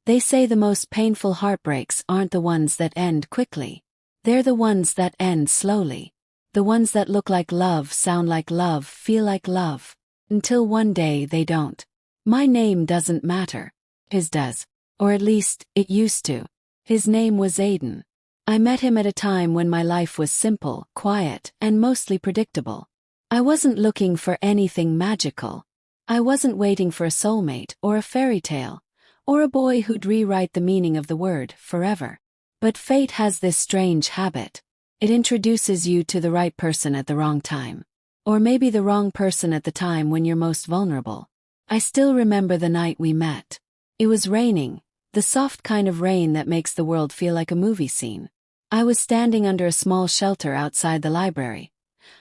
They say the most painful heartbreaks aren't the ones that end quickly. They're the ones that end slowly. The ones that look like love, sound like love, feel like love. Until one day they don't. My name doesn't matter. His does. Or at least, it used to. His name was Aiden. I met him at a time when my life was simple, quiet, and mostly predictable. I wasn't looking for anything magical. I wasn't waiting for a soulmate, or a fairy tale, or a boy who'd rewrite the meaning of the word, forever. But fate has this strange habit. It introduces you to the right person at the wrong time. Or maybe the wrong person at the time when you're most vulnerable. I still remember the night we met. It was raining, the soft kind of rain that makes the world feel like a movie scene. I was standing under a small shelter outside the library,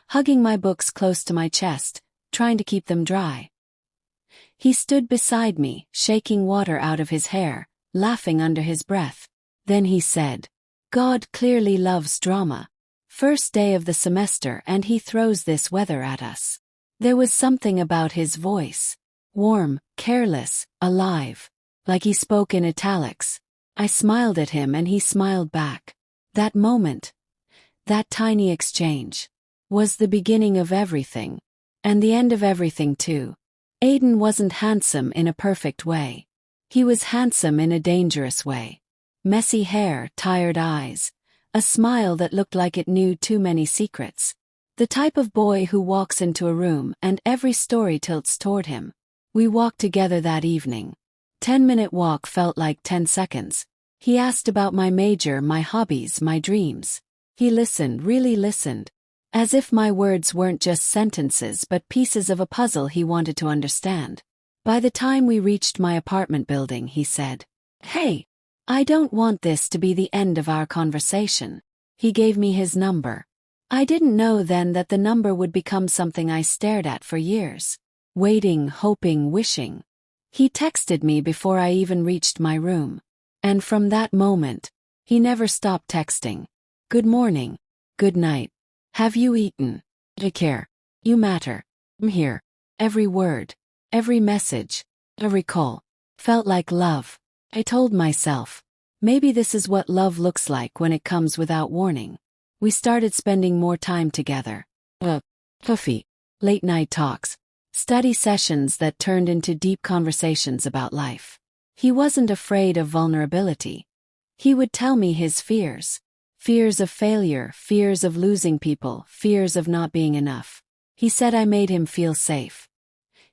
hugging my books close to my chest, trying to keep them dry. He stood beside me, shaking water out of his hair, laughing under his breath. Then he said, "God clearly loves drama. First day of the semester and he throws this weather at us." There was something about his voice. Warm, careless, alive. Like he spoke in italics. I smiled at him and he smiled back. That moment, that tiny exchange, was the beginning of everything. And the end of everything too. Aiden wasn't handsome in a perfect way. He was handsome in a dangerous way. Messy hair, tired eyes. A smile that looked like it knew too many secrets. The type of boy who walks into a room and every story tilts toward him. We walked together that evening. 10-minute walk felt like 10 seconds. He asked about my major, my hobbies, my dreams. He listened, really listened. As if my words weren't just sentences but pieces of a puzzle he wanted to understand. By the time we reached my apartment building, he said, "Hey, I don't want this to be the end of our conversation." He gave me his number. I didn't know then that the number would become something I stared at for years. Waiting, hoping, wishing. He texted me before I even reached my room. And from that moment, he never stopped texting. Good morning. Good night. Have you eaten? I care. You matter. I'm here. Every word. Every message. Every call. Felt like love. I told myself, maybe this is what love looks like when it comes without warning. We started spending more time together. Coffee. Late night talks. Study sessions that turned into deep conversations about life. He wasn't afraid of vulnerability. He would tell me his fears. Fears of failure, fears of losing people, fears of not being enough. He said I made him feel safe.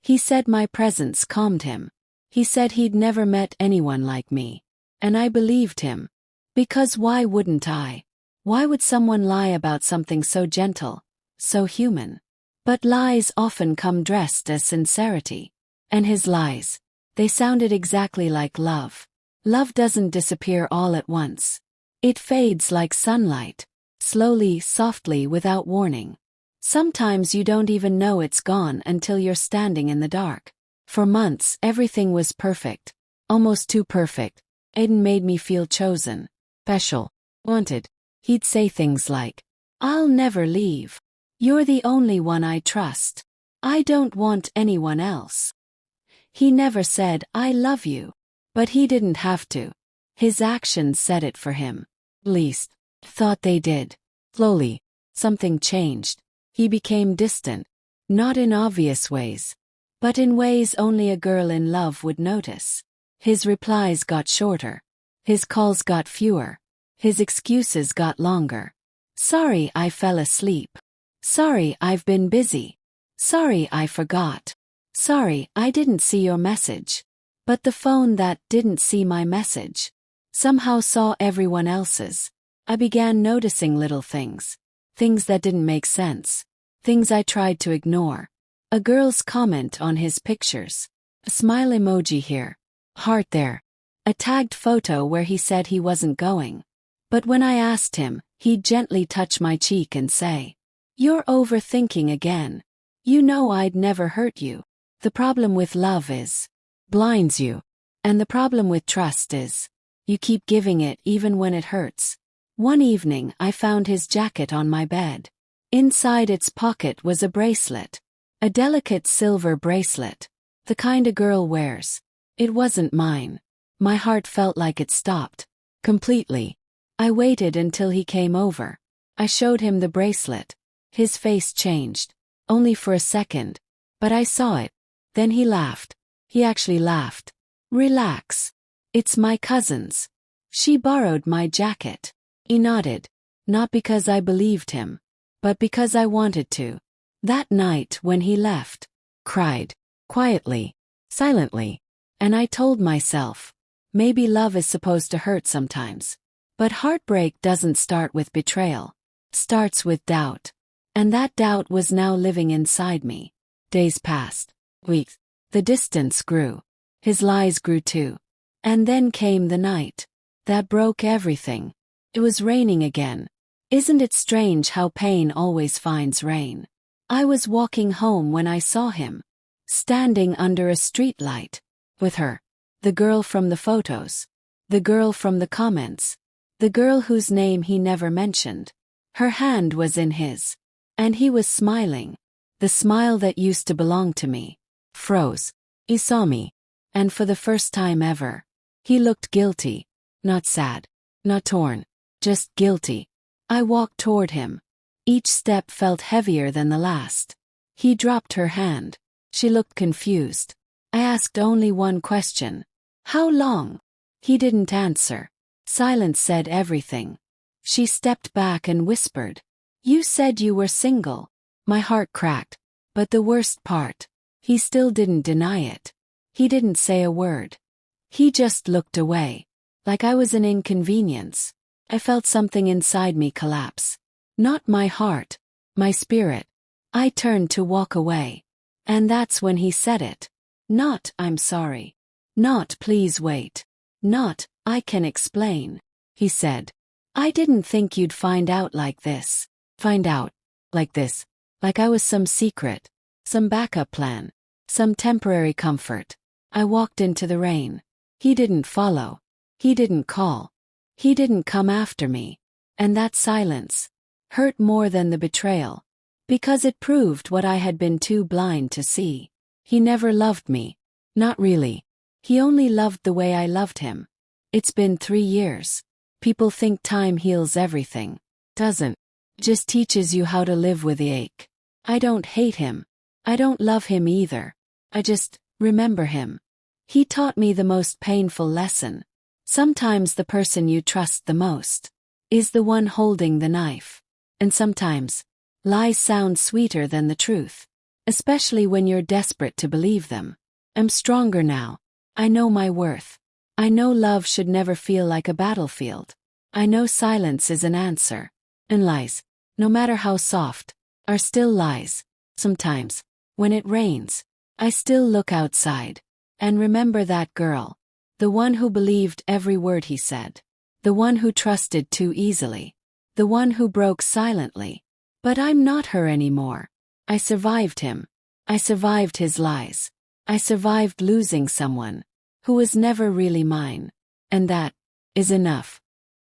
He said my presence calmed him. He said he'd never met anyone like me. And I believed him. Because why wouldn't I? Why would someone lie about something so gentle, so human? But lies often come dressed as sincerity. And his lies, they sounded exactly like love. Love doesn't disappear all at once. It fades like sunlight. Slowly, softly, without warning. Sometimes you don't even know it's gone until you're standing in the dark. For months, everything was perfect. Almost too perfect. Aiden made me feel chosen. Special. Wanted. He'd say things like, "I'll never leave. You're the only one I trust. I don't want anyone else." He never said, "I love you." But he didn't have to. His actions said it for him. At least, thought they did. Slowly, something changed. He became distant. Not in obvious ways. But in ways only a girl in love would notice. His replies got shorter. His calls got fewer. His excuses got longer. "Sorry I fell asleep. Sorry I've been busy. Sorry I forgot. Sorry I didn't see your message." But the phone that didn't see my message somehow saw everyone else's. I began noticing little things. Things that didn't make sense. Things I tried to ignore. A girl's comment on his pictures. A smile emoji here. Heart there. A tagged photo where he said he wasn't going. But when I asked him, he'd gently touch my cheek and say, "You're overthinking again. You know I'd never hurt you. The problem with love is, blinds you. And the problem with trust is, you keep giving it even when it hurts." One evening I found his jacket on my bed. Inside its pocket was a bracelet. A delicate silver bracelet. The kind a girl wears. It wasn't mine. My heart felt like it stopped. Completely. I waited until he came over. I showed him the bracelet. His face changed. Only for a second. But I saw it. Then he laughed. He actually laughed. Relax. It's my cousin's. She borrowed my jacket. He nodded. Not because I believed him, but because I wanted to. That night when he left, cried. Quietly. Silently. And I told myself, maybe love is supposed to hurt sometimes. But heartbreak doesn't start with betrayal. It starts with doubt. And that doubt was now living inside me. Days passed. Weeks. The distance grew. His lies grew too. And then came the night. That broke everything. It was raining again. Isn't it strange how pain always finds rain? I was walking home when I saw him. Standing under a streetlight. With her. The girl from the photos. The girl from the comments. The girl whose name he never mentioned. Her hand was in his. And he was smiling. The smile that used to belong to me. Froze. He saw me. And for the first time ever. He looked guilty. Not sad. Not torn. Just guilty. I walked toward him. Each step felt heavier than the last. He dropped her hand. She looked confused. I asked only one question. How long? He didn't answer. Silence said everything. She stepped back and whispered. You said you were single. My heart cracked. But the worst part. He still didn't deny it. He didn't say a word. He just looked away. Like I was an inconvenience. I felt something inside me collapse. Not my heart. My spirit. I turned to walk away. And that's when he said it. Not, I'm sorry. Not, please wait. Not, I can explain. He said. I didn't think you'd find out like this. Find out. Like this. Like I was some secret. Some backup plan. Some temporary comfort. I walked into the rain. He didn't follow. He didn't call. He didn't come after me. And that silence hurt more than the betrayal. Because it proved what I had been too blind to see. He never loved me. Not really. He only loved the way I loved him. It's been 3 years. People think time heals everything. Doesn't. Just teaches you how to live with the ache. I don't hate him. I don't love him either. I just remember him. He taught me the most painful lesson. Sometimes the person you trust the most is the one holding the knife. And sometimes lies sound sweeter than the truth. Especially when you're desperate to believe them. I'm stronger now. I know my worth. I know love should never feel like a battlefield. I know silence is an answer. And lies, no matter how soft, are still lies. Sometimes, when it rains, I still look outside. And remember that girl. The one who believed every word he said. The one who trusted too easily. The one who broke silently. But I'm not her anymore. I survived him. I survived his lies. I survived losing someone who was never really mine. And that is enough.